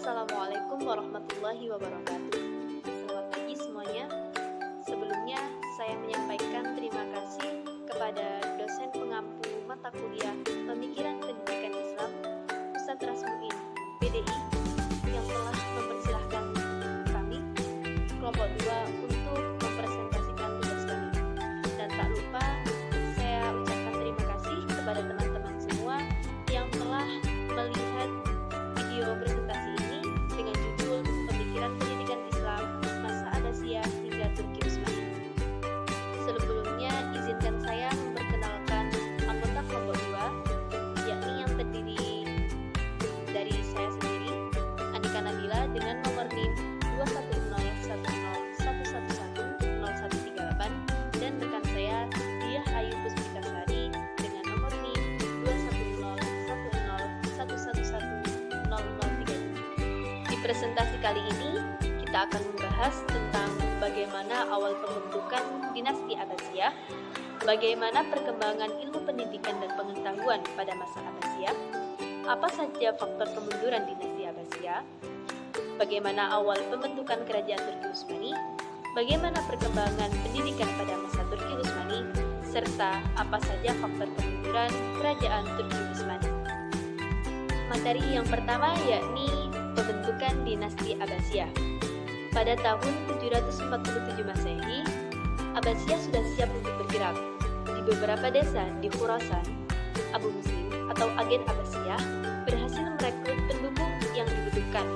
Assalamualaikum warahmatullahi wabarakatuh. Selamat pagi semuanya. Sebelumnya saya menyampaikan terima kasih kepada dosen pengampu mata kuliah Pemikiran Pendidikan Islam Ustadz Rasmuin PDI yang telah mempersilahkan kami kelompok 2 untuk mempresentasikan tugas kami. Dan tak lupa saya ucapkan terima kasih kepada teman-teman semua yang telah melihat video presentasi ini dengan judul Pemikiran Pendidikan Islam Masa Abbasiyah hingga Turki Utsmani. Sebelumnya izinkan saya memperkenalkan anggota kelompok 2, yakni yang terdiri dari saya sendiri, Andika Nabila dengan nomor NIM 2101011110138 dan rekan saya Diah Ayu Puspitasari dengan nomor NIM 21010111003. Di presentasi kali ini kita akan membahas tentang bagaimana awal pembentukan dinasti Abbasiyah, bagaimana perkembangan ilmu pendidikan dan pengetahuan pada masa Abbasiyah, apa saja faktor kemunduran dinasti Abbasiyah, bagaimana awal pembentukan kerajaan Turki Utsmani, bagaimana perkembangan pendidikan pada masa Turki Utsmani, serta apa saja faktor kemunduran kerajaan Turki Utsmani. Materi yang pertama yakni pembentukan dinasti Abbasiyah. Pada tahun 747 Masehi, Abbasiyah sudah siap untuk bergerak. Di beberapa desa di Khurasan, Abu Muslim atau agen Abbasiyah berhasil merekrut pendukung yang dibutuhkan.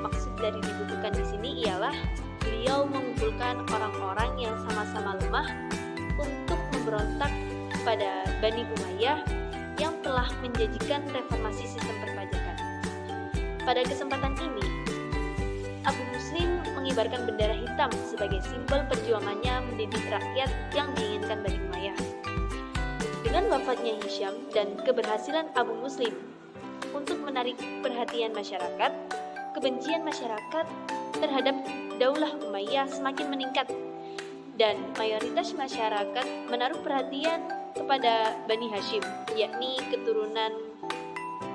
Maksud dari dibutuhkan di sini ialah beliau mengumpulkan orang-orang yang sama-sama lemah untuk memberontak pada Bani Umayyah yang telah menjanjikan reformasi sistem perpajakan. Pada kesempatan ini, Abu Muslim mengibarkan bendera hitam sebagai simbol perjuangannya mendidik rakyat yang diinginkan Bani Umayyah. Dengan wafatnya Hisham dan keberhasilan Abu Muslim untuk menarik perhatian masyarakat, kebencian masyarakat terhadap Daulah Umayyah semakin meningkat dan mayoritas masyarakat menaruh perhatian kepada Bani Hashim, yakni keturunan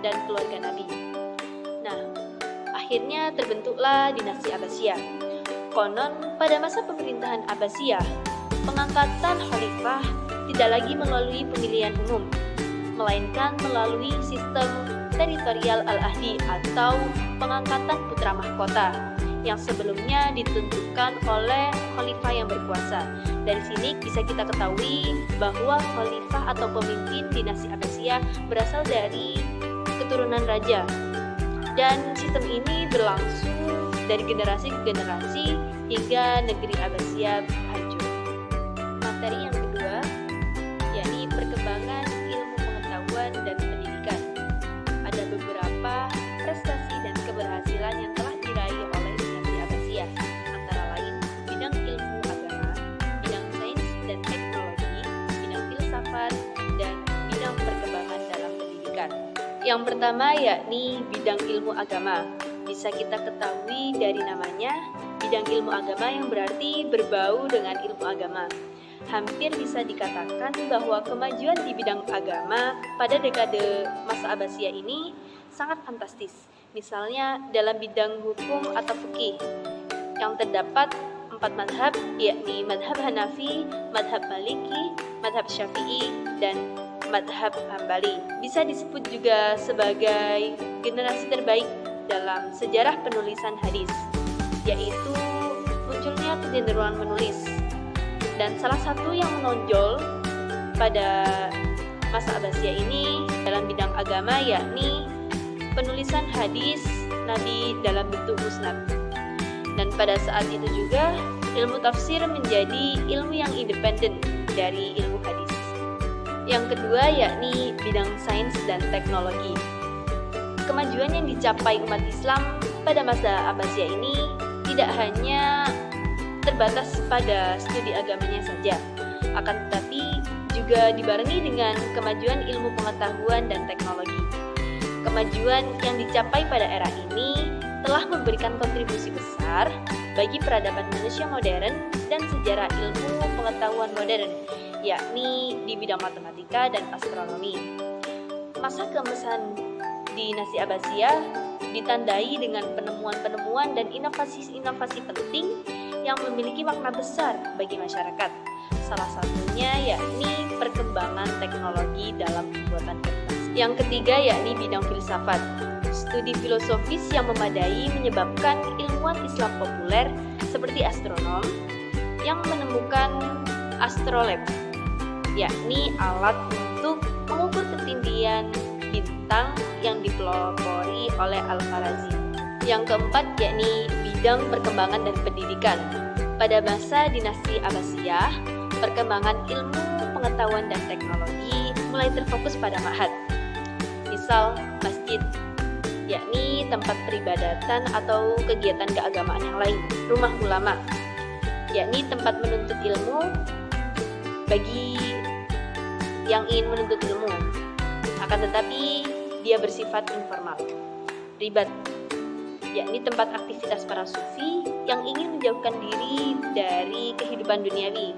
dan keluarga Nabi. Nah, akhirnya terbentuklah dinasti Abbasiyah. Konon pada masa pemerintahan Abbasiyah, pengangkatan khalifah tidak lagi melalui pemilihan umum, melainkan melalui sistem teritorial al-ahdi atau pengangkatan putra mahkota yang sebelumnya ditentukan oleh khalifah yang berkuasa. Dari sini bisa kita ketahui bahwa khalifah atau pemimpin dinasti Abbasiyah berasal dari keturunan raja. Dan sistem ini berlangsung dari generasi ke generasi hingga negeri Abbasiyah hancur. Materi yang kedua yakni perkembangan ilmu pengetahuan dan pendidikan. Ada beberapa prestasi dan keberhasilan yang telah diraih oleh dinasti Abbasiyah, antara lain bidang ilmu agama, bidang sains dan teknologi, bidang filsafat, dan bidang perkembangan dalam pendidikan. Yang pertama yakni bidang ilmu agama. Bisa kita ketahui dari namanya, bidang ilmu agama yang berarti berbau dengan ilmu agama. Hampir bisa dikatakan bahwa kemajuan di bidang agama pada dekade masa Abbasiyah ini sangat fantastis. Misalnya dalam bidang hukum atau fikih yang terdapat 4 madhab, yakni madhab Hanafi, madhab Maliki, madhab Syafi'i, dan madhab Hambali. Bisa disebut juga sebagai generasi terbaik dalam sejarah penulisan hadis, yaitu munculnya kecenderungan menulis. Dan salah satu yang menonjol pada masa Abbasiyah ini dalam bidang agama yakni penulisan hadis Nabi dalam bentuk musnad. Dan pada saat itu juga ilmu tafsir menjadi ilmu yang independen dari ilmu hadis. Yang kedua yakni bidang sains dan teknologi. Kemajuan yang dicapai umat Islam pada masa Abbasiyah ini tidak hanya terbatas pada studi agamanya saja, akan tetapi juga dibarengi dengan kemajuan ilmu pengetahuan dan teknologi. Kemajuan yang dicapai pada era ini telah memberikan kontribusi besar bagi peradaban manusia modern dan sejarah ilmu pengetahuan modern, yakni di bidang matematika dan astronomi. Masa keemasan dinasti Abbasiyah ditandai dengan penemuan-penemuan dan inovasi-inovasi penting yang memiliki makna besar bagi masyarakat. Salah satunya yakni perkembangan teknologi dalam pembuatan kertas. Yang ketiga yakni bidang filsafat. Studi filosofis yang memadai menyebabkan ilmuwan Islam populer seperti astronom yang menemukan astrolabe, yakni alat untuk mengukur ketinggian bintang yang dipelopori oleh Al-Khwarizmi. Yang keempat yakni bidang perkembangan dan pendidikan. Pada masa dinasti Abbasiyah, perkembangan ilmu, pengetahuan, dan teknologi mulai terfokus pada ma'had. Misal masjid, yakni tempat peribadatan atau kegiatan keagamaan yang lain. Rumah ulama, yakni tempat menuntut ilmu bagi yang ingin menuntut ilmu, akan tetapi dia bersifat informal. Ribat, yakni tempat aktivitas para sufi yang ingin menjauhkan diri dari kehidupan duniawi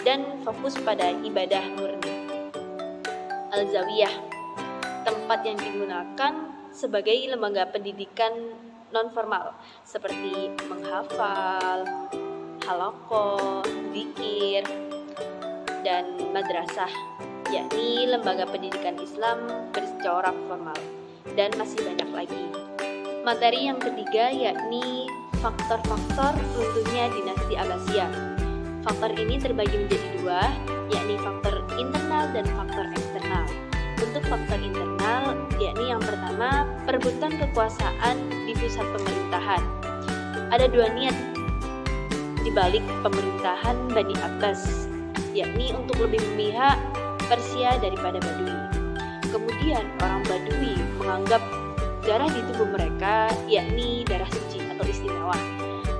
dan fokus pada ibadah murni. Al-Zawiyah, tempat yang digunakan sebagai lembaga pendidikan non-formal seperti menghafal, halaqah, zikir, dan madrasah, yakni lembaga pendidikan Islam bercorak formal, dan masih banyak lagi. Materi yang ketiga yakni faktor-faktor runtuhnya dinasti Abbasiyah. Faktor ini terbagi menjadi dua, yakni faktor internal dan faktor eksternal. Untuk faktor internal, yakni yang pertama, perebutan kekuasaan di pusat pemerintahan. Ada dua niat di balik pemerintahan Bani Abbas, yakni untuk lebih memihak Persia daripada Badui. Kemudian orang Badui menganggap darah di tubuh mereka yakni darah suci atau istimewa,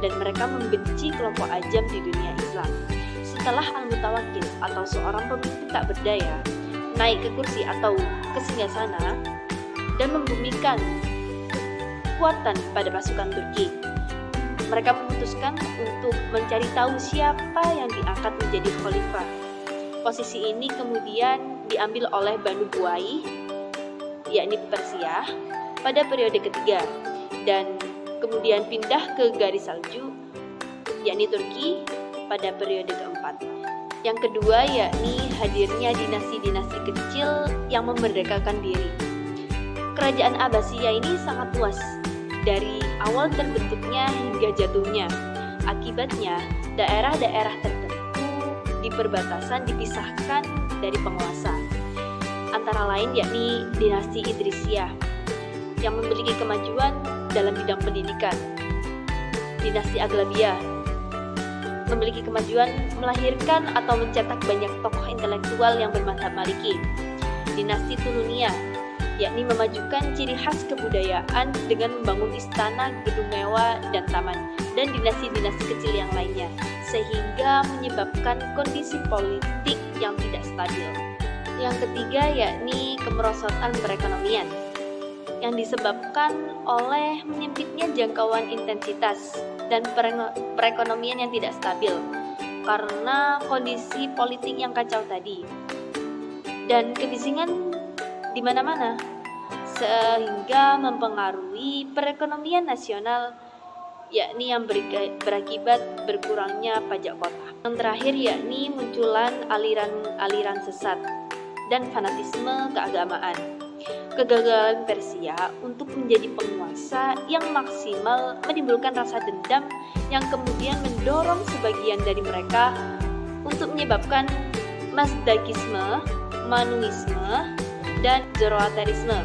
dan mereka membenci kelompok ajam di dunia Islam. Setelah Al-Mutawakkil atau seorang pemimpin tak berdaya naik ke kursi atau ke singgasana dan membumikan kekuatan pada pasukan Turki, mereka memutuskan untuk mencari tahu siapa yang diangkat menjadi khalifah. Posisi ini kemudian diambil oleh Banu Buai, yakni Persia, pada periode ketiga, dan kemudian pindah ke garis salju, yakni Turki, pada periode keempat. Yang kedua yakni hadirnya dinasti-dinasti kecil yang memerdekakan diri. Kerajaan Abbasiyah ini sangat luas, dari awal terbentuknya hingga jatuhnya. Akibatnya, daerah-daerah tertentu di perbatasan dipisahkan dari penguasa. Antara lain yakni dinasti Idrisiyah yang memiliki kemajuan dalam bidang pendidikan. Dinasti Aghlabiyah memiliki kemajuan melahirkan atau mencetak banyak tokoh intelektual yang bermadzhab Maliki. Dinasti Tuluniyah yakni memajukan ciri khas kebudayaan dengan membangun istana, gedung mewah, dan taman, dan dinasti-dinasti kecil yang lainnya, sehingga menyebabkan kondisi politik yang tidak stabil. Yang ketiga yakni kemerosotan perekonomian yang disebabkan oleh menyempitnya jangkauan intensitas dan perekonomian yang tidak stabil karena kondisi politik yang kacau tadi dan kebisingan di mana-mana, sehingga mempengaruhi perekonomian nasional, yakni yang berakibat berkurangnya pajak kota. Yang terakhir yakni munculan aliran-aliran sesat dan fanatisme keagamaan. Kegagalan Persia untuk menjadi penguasa yang maksimal menimbulkan rasa dendam yang kemudian mendorong sebagian dari mereka untuk menyebabkan Mazdakisme, Manuisme, dan Zoroasterisme,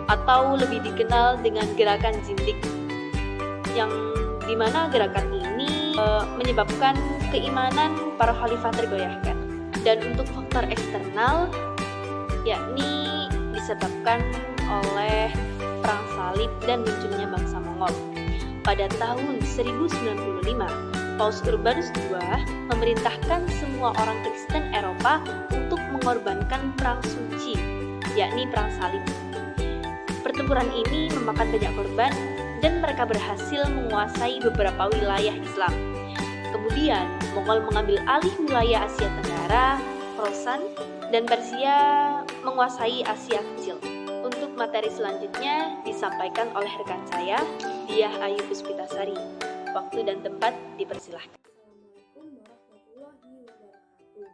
atau lebih dikenal dengan gerakan Zindik, yang dimana gerakan ini menyebabkan keimanan para khalifah tergoyahkan. Dan untuk faktor eksternal yakni disebabkan oleh perang salib dan munculnya bangsa Mongol. Pada tahun 1095, Paus Urbanus II memerintahkan semua orang Kristen Eropa untuk mengorbankan perang suci, yakni perang salib. Pertempuran ini memakan banyak korban dan mereka berhasil menguasai beberapa wilayah Islam. Kemudian, Mongol mengambil alih wilayah Asia Tenggara, Khorasan, dan Persia menguasai Asia Kecil. Untuk materi selanjutnya disampaikan oleh rekan saya, Diah Ayu Puspitasari. Waktu dan tempat dipersilahkan. Assalamualaikum warahmatullahi wabarakatuh.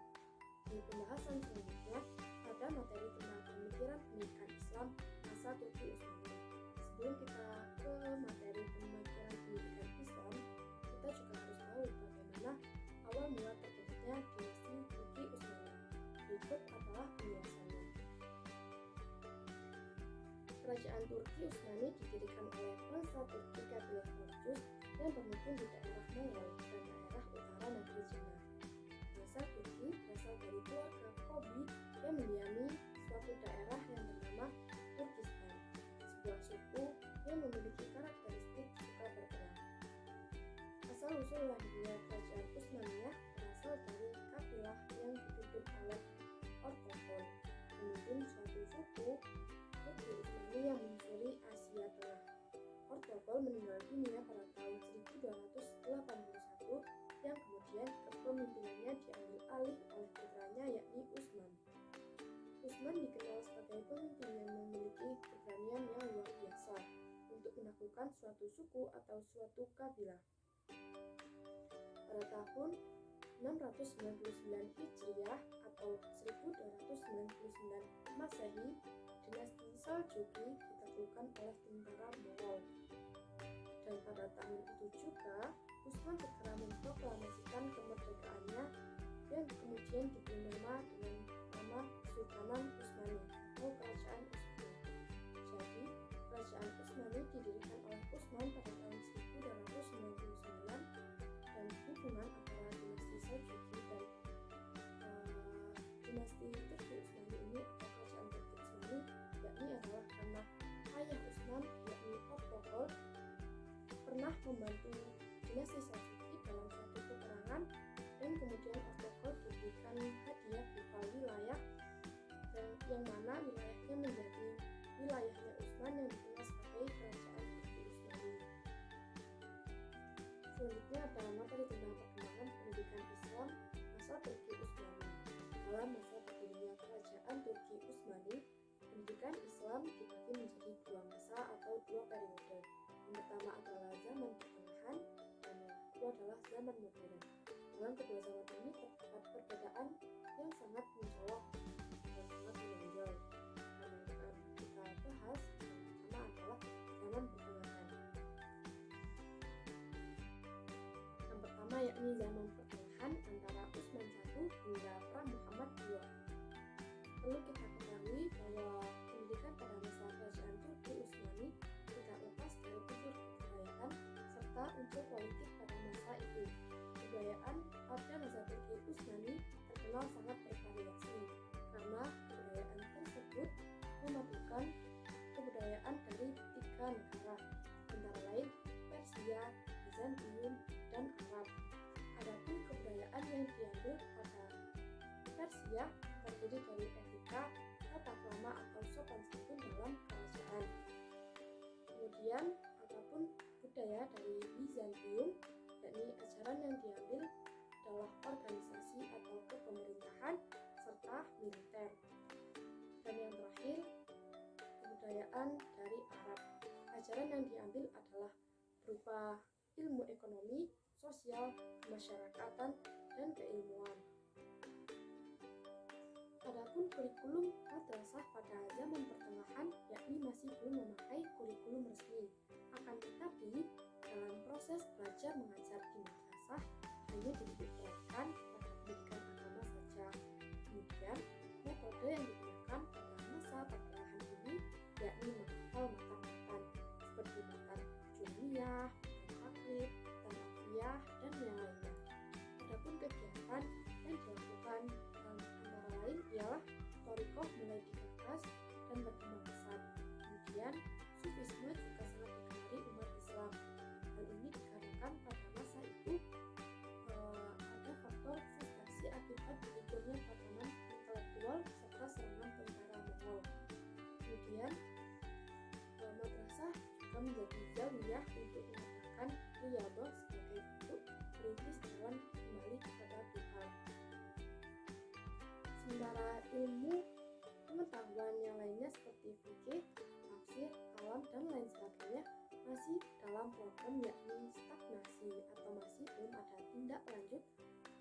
Di pembahasan selanjutnya, pada materi tentang pemikiran pendidikan Islam masa Turki Utsmani. Sebelum kita ke materi pemikiran pendidikan Islam, kita juga harus tahu bagaimana awal mula terbentuknya dinasti Turki Utsmani. Berikut adalah penjelasannya. Kerajaan Turki Utsmani didirikan oleh bangsa Turki kabilah Seljuk yang bermukim di daerah Mongol dan daerah utara negeri Cina. Bangsa Turki berasal dari keluarga Kobi yang mendiami suatu daerah yang bernama Turkistan, sebuah suku yang memiliki karakteristik suka berperang. Asal-usul lahirnya kerajaan Utsmaniyah berasal dari kabilah yang dipimpin oleh Ortokol, pemimpin suatu suku Turki Utsmani yang menyusuri Asia Tengah. Ortokol meninggal dunia pada tahun 1281 yang kemudian kepemimpinannya diambil alih oleh putranya yakni Utsman. Utsman dikenal sebagai pemimpin yang memiliki keberanian yang luar biasa untuk menaklukkan suatu suku atau suatu kabilah. Pada tahun 699 Hijriah atau 1299 Masehi, dinasti Seljuki ditaklukkan oleh tentara Mongol. Dan pada tahun itu juga, Utsman segera memproklamasikan kemerdekaannya yang kemudian diberi nama dengan nama Sultanan Utsmani atau Kerajaan Utsmani. Jadi, Kerajaan Utsmani didirikan oleh Utsman pada tahun 1299 dan hubungan antara dinasti Seljuki dan dinasti Turki Utsmani ini atau Kerajaan Turki Utsmani yakni adalah karena ayah Utsman yakni Ortokol pernah membantu dinasti Seljuki dalam suatu peperangan dan kemudian Ortokol diberikan hadiah berupa wilayah dan yang mana wilayahnya menjadi wilayahnya Utsman yang dikenal sebagai Kerajaan Turki Utsmani. Selanjutnya adalah materi tentang perkembangan pendidikan Islam masa Turki Utsmani. Dalam masa berdirinya Kerajaan Turki Utsmani, pendidikan Islam dibagi menjadi dua masa atau dua periode. Yang pertama adalah zaman pertengahan dan yang kedua adalah zaman modern. Dalam kedua zaman ini terdapat perbedaan yang sangat mencolok dan sangat menonjol. Dan yang akan kita bahas yang pertama adalah zaman pertengahan. Yang pertama yakni zaman pertengahan antara Utsman I hingga Muhammad II. Perlu kita ketahui bahwa pendidikan pada masa Kerajaan Turki Utsmani tidak lepas dari unsur kebudayaan serta unsur politik pada masa itu. Kebudayaan pada masa Turki Utsmani terkenal sangat bervariasi karena kebudayaan tersebut memadukan kebudayaan dari tiga negara, antara lain Persia, Bizantium, dan Arab. Adapun kebudayaan yang diambil pada Persia terdiri dari etika, tata krama atau sopan santun dalam kerajaan. Kemudian adapun budaya dari Bizantium, yakni ajaran yang diambil adalah organisasi atau kepemerintahan serta militer. Dan yang terakhir, kebudayaan dari Arab. Ajaran yang diambil adalah berupa ilmu ekonomi, sosial, kemasyarakatan, dan keilmuan. Adapun kurikulum madrasah pada zaman pertengahan yakni masih belum memakai kurikulum resmi. Akan tetapi, dalam proses belajar mengajar di madrasah hanya diberikan pada pendidikan agama saja. Kemudian, metode yang digunakan pada masa pertengahan ini yakni menghafal matan-matan seperti matan jumiyah, matan takrib, matan alfiyah, dan yang lainnya. Adapun kegiatan yang dilakukan antara lain ialah thariqah mulai digagas dan berkembang pesat. Kemudian, sufisme juga sangat digemari umat Islam. Hal ini dikarenakan pada masa itu ada faktor frustasi akibat munculnya tatanan intelektual serta serangan tentara Mongol. Kemudian, madrasah juga menjadi zawiyah untuk mengatakan riyadhah sebagai bentuk merintis jalan kembali kepada Tuhan. Sementara ilmu pengetahuan yang lainnya seperti fikih, tafsir, kalam, dan lain sebagainya masih dalam program yakni stagnasi atau masih belum ada tindak lanjut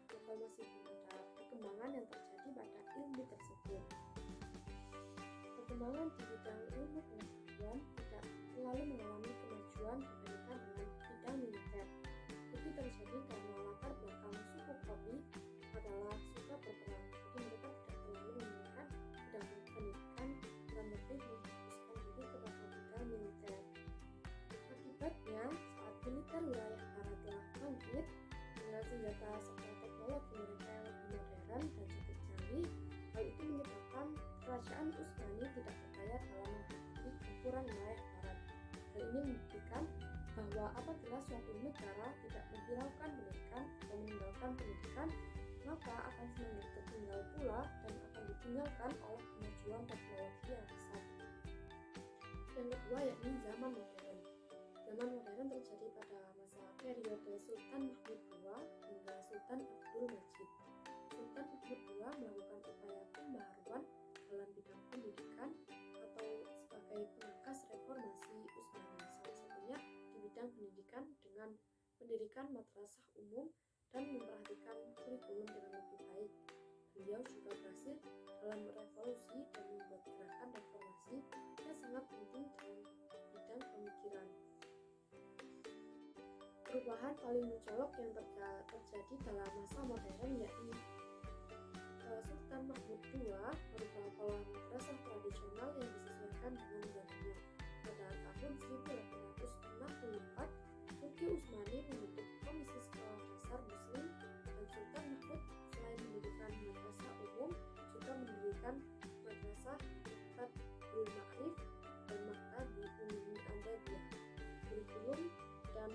atau masih belum ada perkembangan yang terjadi pada ilmu tersebut. Perkembangan di bidang ilmu pengetahuan tidak selalu mengalami kemajuan dibandingkan dengan bidang militer. Itu terjadi karena latar belakang suku Kopi adalah suka berperang, jadi mereka tidak terlalu menginginkan bidang pendidikan dan lebih memfokuskan diri kepada bidang militer. Akibatnya, saat militer wilayah barat telah bangkit dengan senjata serta teknologi mereka yang lebih modern dan cukup canggih, hal itu menyebabkan kerajaan Utsmani tidak berdaya dalam menghadapi gempuran wilayah barat. Hal ini membuktikan bahwa apabila suatu negara tidak menghiraukan pendidikan atau meninggalkan pendidikan, maka akan semakin tertinggal pula dan akan ditinggalkan oleh kemajuan teknologi yang pesat. Yang kedua yakni zaman modern. Zaman modern terjadi pada masa periode Sultan Mahmud II hingga Sultan Abdul Majid. Sultan Mahmud II melakukan upaya pembaharuan dalam bidang pendidikan atau sebagai penggagas reformasi Utsmani, salah satunya di bidang pendidikan dengan mendirikan madrasah umum dan memperhatikan kurikulum dengan lebih baik. Beliau juga berhasil dalam merevolusi dan membuat gerakan reformasi yang sangat penting dalam bidang pemikiran. Perubahan paling mencolok yang terjadi dalam masa modern yakni Sultan Mahmud II merubah pola madrasah tradisional yang disesuaikan dengan zamannya. Pada tahun 1864, Turki Utsmani membentuk Komisi Sekolah Dasar Muslim, dan Sultan Mahmud selain mendirikan madrasah umum juga mendirikan madrasah Maktabul Ma'arif dan Maktabul Umumi Andaliyah. Kurikulum dan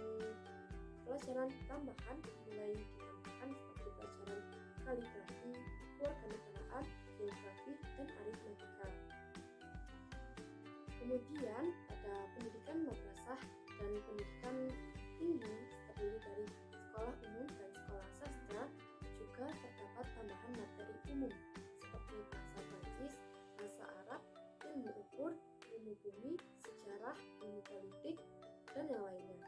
pelajaran tambahan mulai ditambahkan seperti pelajaran kaligrafi, kewarganegaraan, geografi, dan aritmatika. Kemudian ada pendidikan madrasah dan pendidikan tinggi terdiri dari sekolah umum dan sekolah sastra. Juga terdapat tambahan materi umum seperti bahasa Prancis, bahasa Arab, ilmu ukur, ilmu bumi, sejarah, ilmu politik, dan yang lainnya.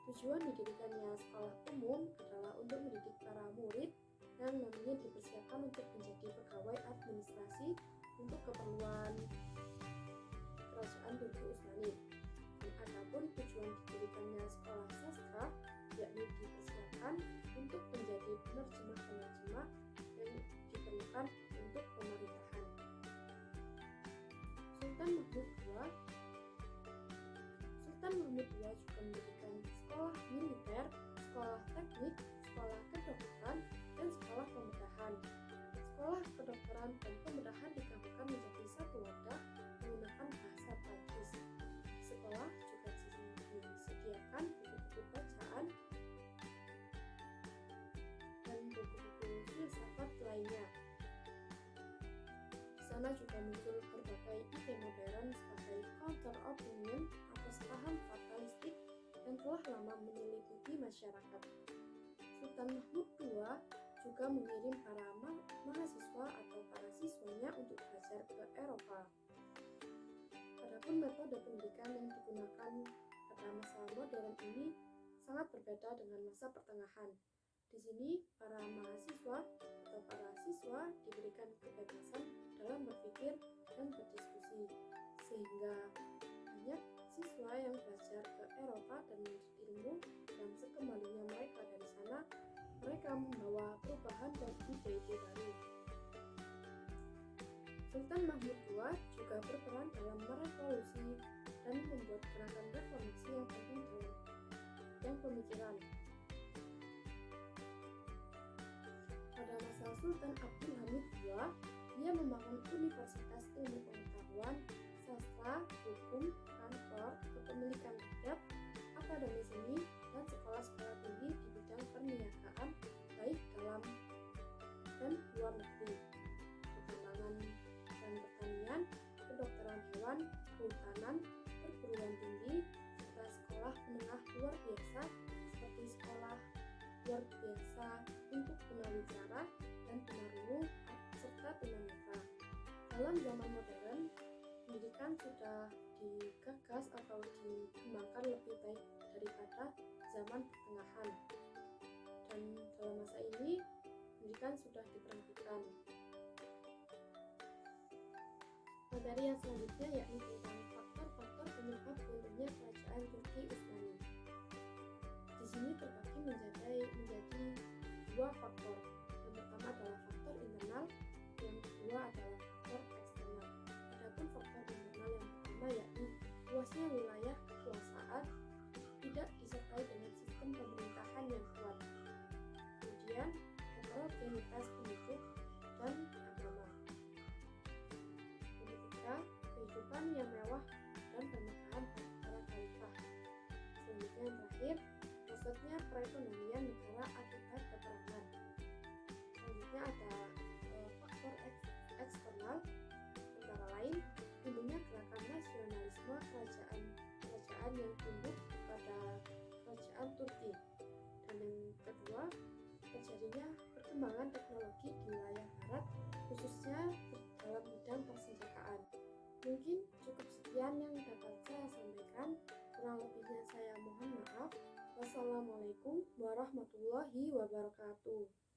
Tujuan didirikannya sekolah umum adalah untuk mendidik para murid yang nantinya dipersiapkan untuk menjadi pegawai administrasi untuk keperluan kerajaan Turki Utsmani. Adapun tujuan didirikannya sekolah sastra yakni dipersiapkan untuk menjadi penerjemah-penerjemah yang diperlukan untuk pemerintahan. Sultan Mahmud II juga mendirikan sekolah militer, sekolah teknik, sekolah kedokteran, dan sekolah pembedahan. Sekolah kedokteran dan pembedahan digabungkan menjadi satu wadah menggunakan bahasa Prancis. Di sekolah juga disediakan buku-buku bacaan dan buku-buku filsafat lainnya. Di sana juga muncul berbagai ide modern sebagai counter opinion atas paham fatalistik yang telah lama menyelimuti masyarakat. Sultan Mahmud II juga mengirim para mahasiswa atau para siswanya untuk belajar ke Eropa. Adapun metode pendidikan yang digunakan pada masa modern ini sangat berbeda dengan masa pertengahan. Di sini para mahasiswa atau para siswa diberikan kebebasan dalam berpikir dan berdiskusi, sehingga banyak siswa yang belajar ke Eropa dan menuntut ilmu, dan sekembalinya mereka dari sana, mereka membawa perubahan dan ide-ide baru. Sultan Mahmud II juga berperan dalam merevolusi dan membuat gerakan reformasi yang penting dalam bidang pemikiran. Pada masa Sultan Abdul Hamid II, dia membangun Universitas Ilmu Pengetahuan, Sastra, Hukum, Kantor, Kepemilikan Rakyat, Akademi Seni, dan sekolah-sekolah tinggi di bidang perniagaan, baik dalam dan luar negeri, pertambangan dan pertanian, kedokteran hewan, kehutanan, perguruan tinggi, serta sekolah menengah luar biasa seperti sekolah luar biasa untuk tunawicara dan tunarungu serta tunanetra. Dalam zaman modern, pendidikan sudah digagas atau dikembangkan lebih baik daripada zaman pertengahan. Dan dalam masa ini, pendidikan sudah diperhatikan. Materi yang selanjutnya yakni tentang faktor-faktor penyebab runtuhnya kerajaan Turki Utsmani. Di sini terbagi menjadi dua faktor. Yang pertama adalah faktor internal, yang kedua adalah faktor eksternal. Adapun faktor internal yang pertama yakni luasnya wilayah kekuasaan tidak disertai dengan sistem pemerintahan yang kuat. Kemudian heterogenitas penduduk dan agama. Yang ketiga, kehidupan yang mewah dan bermegahan para khalifah. Selanjutnya yang terakhir, maksudnya perekonomian negara akibat peperangan. Selanjutnya ada faktor eksternal, antara lain tumbuhnya gerakan nasionalisme kerajaan yang tumbuh pada kerajaan Turki. Dan yang kedua, terjadinya perkembangan teknologi di wilayah barat, khususnya dalam bidang persenjataan. Mungkin cukup sekian yang dapat saya sampaikan. Kurang lebihnya saya mohon maaf. Wassalamualaikum warahmatullahi wabarakatuh.